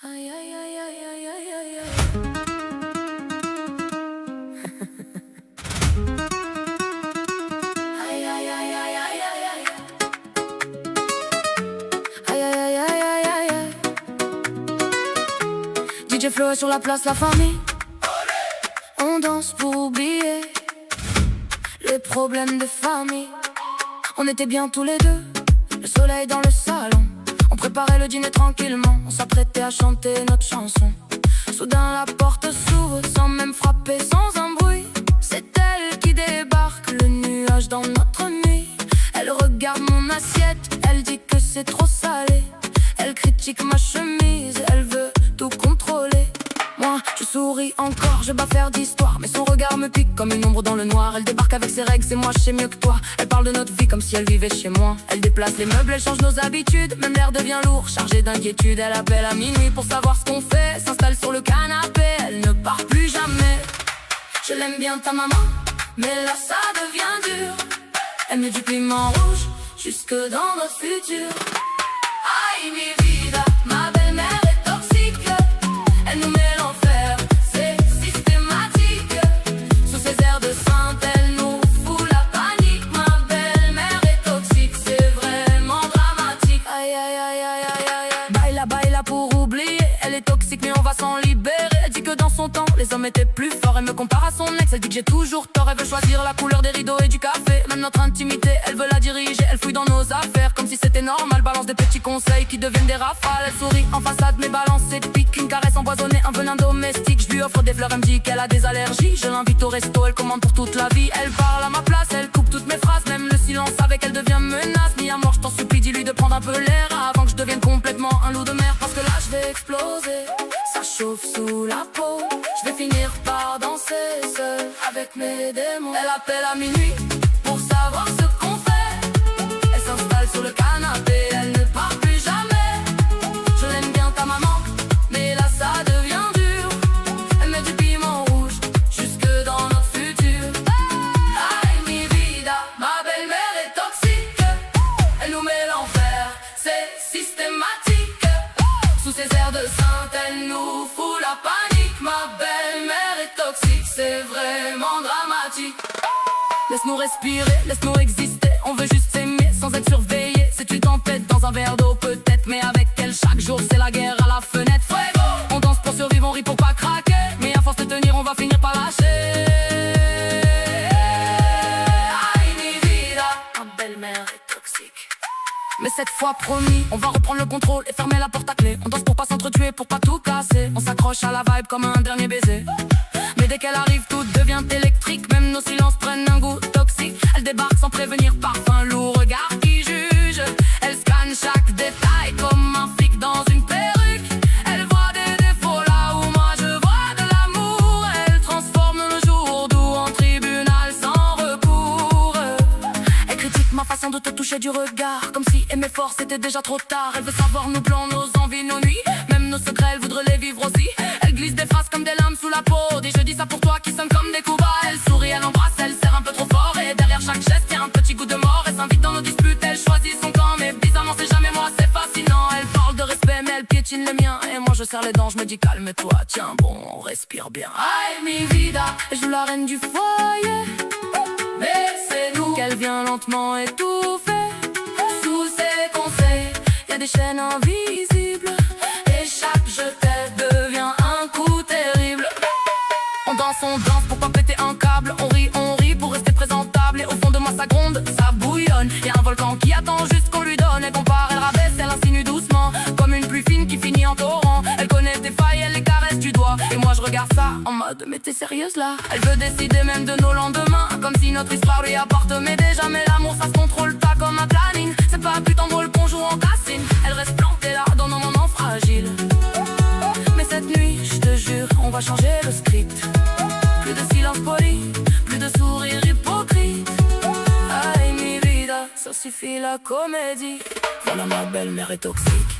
Aïe aïe aïe aïe aïe aïe aïe aïe. Aïe aïe aïe aïe aïe aïe aïe. Aïe aïe aïe aïe aïe aïe aïe. DJ Flo est sur la place, la famille. On danse pour oublier les problèmes de famille. On était bien tous les deux, le soleil dans le salon. On préparait le dîner tranquillement, on s'apprêtait à chanter notre chanson. Soudain la porte s'ouvre sans même frapper, sans un bruit. C'est elle qui débarque, le nuage dans notre nuit. Elle regarde mon assiette, elle dit que c'est trop salé. Elle critique ma chemise, elle veut tout contrôler. Moi, je souris encore, je bats faire d'histoire, mais son regard me pique comme une ombre dans le noir. Elle débarque avec ses règles, c'est moi, je sais mieux que toi. Elle parle de notre vie comme si elle vivait chez moi. Elle déplace les meubles, elle change nos habitudes. Même l'air devient lourd, chargé d'inquiétude. Elle appelle à minuit pour savoir ce qu'on fait. S'installe sur le canapé, elle ne part plus jamais. Je l'aime bien ta maman, mais là ça devient dur. Elle met du piment rouge, jusque dans notre futur. Ay mi vida, ma belle-mère est toxique. Elle nous met l'enfer, c'est systématique. Sous ses airs de sainte, elle nous fout la panique. Ma belle-mère est toxique, c'est vraiment dramatique. Aïe aïe aïe aïe aïe aïe. Baila baila pour oublier, elle est toxique mais on va s'en libérer. Elle dit que dans son temps, les hommes étaient plus forts. Elle me compare à son ex, elle dit que j'ai toujours tort. Elle veut choisir la couleur des rideaux et du café. Même notre intimité, elle veut la diriger. Elle fouille dans nos affaires comme si c'était normal. Balance des petits conseils qui deviennent des rafales. Elle sourit en façade mais balance ses piques. Une caresse empoisonnée, un venin domestique. Je lui offre des fleurs, elle me dit qu'elle a des allergies. Je l'invite au resto, elle commande pour toute la vie. Elle parle à ma place, elle coupe toutes mes phrases. Même le silence avec elle devient menace. Ni à mort, je t'en supplie, dis-lui de prendre un peu l'air avant que je devienne complètement un loup de mer. Parce que là je vais exploser, ça chauffe sous la peau. Je vais finir par danser seule avec mes démons. Elle appelle à minuit pour savoir ce qu'on fait. Elle s'installe sur le canapé, elle ne part plus jamais. Je l'aime bien ta maman, mais là ça devient dur. Elle met du piment rouge jusque dans notre futur. Ay mi vida, ma belle-mère est toxique. Elle nous met l'enfer, c'est systématique. Sous ses airs de sainte, elle nous fout la panique. Ma belle-mère est toxique, c'est vraiment dramatique. Laisse-nous respirer, laisse-nous exister. On veut juste s'aimer sans être surveillé. C'est une tempête dans un verre d'eau peut-être, mais avec elle chaque jour c'est la guerre à la fenêtre. Fuego! On danse pour survivre, on rit pour pas craquer. Mais à force de tenir on va finir par lâcher. Ay mi vida, ma belle-mère est toxique. Mais cette fois promis, on va reprendre le contrôle et fermer la porte à clé. On danse pour pas s'entretuer, pour pas tout casser. On s'accroche à la vibe comme un dernier baiser. Mais dès qu'elle arrive, tout devient électrique. Même nos silences prennent un goût toxique. Elle débarque sans prévenir, parfum lourd, regard qui juge. Elle scanne chaque détail comme un flic dans une perruque. Elle voit des défauts là où moi je vois de l'amour. Elle transforme le jour doux en tribunal sans recours. Elle critique ma façon de te toucher du regard, comme si aimer fort c'était déjà trop tard. Elle veut savoir nos plans, nos envies, nos nuits. Même nos secrets, elle voudrait les vivre aussi. Elle glisse des phrases comme des lames sous la peau. Des je dis ça pour toi qui sonne comme des coups bas. Elle sourit, elle embrasse, elle serre un peu trop fort. Et derrière chaque geste y'a un petit goût de mort. Elle s'invite dans nos disputes, elle choisit son camp. Mais bizarrement c'est jamais moi, c'est fascinant. Elle parle de respect mais elle piétine les miens. Et moi je serre les dents, je me dis calme-toi. Tiens bon, on respire bien. Ay mi vida, elle joue la reine du foyer. Mais c'est nous qu'elle vient lentement étouffer. Sous ses conseils, y'a des chaînes invisibles. Et chaque je t'aime devient un coup terrible. On danse pour pas péter un câble. On rit pour rester présentable. Et au fond de moi ça gronde, ça bouillonne. Y'a un volcan qui attend juste qu'on lui donne. Elle compare, elle rabaisse, elle insinue doucement. Comme une pluie fine qui finit en torrent. Elle connaît tes failles, elle les caresse du doigt. Et moi je regarde ça en mode mais t'es sérieuse là? Elle veut décider même de nos lendemains, comme si notre histoire lui apporte. Mais déjà mais l'amour ça se contrôle pas comme un planning. C'est pas un putain de rôle qu'on joue en cassine. Elle reste plantée là dans nos moments fragiles. Mais cette nuit, je te jure, on va changer le script. Plus de silence poli, plus de sourire hypocrite. Ay mi vida, ça suffit la comédie. Voilà ma belle-mère est toxique.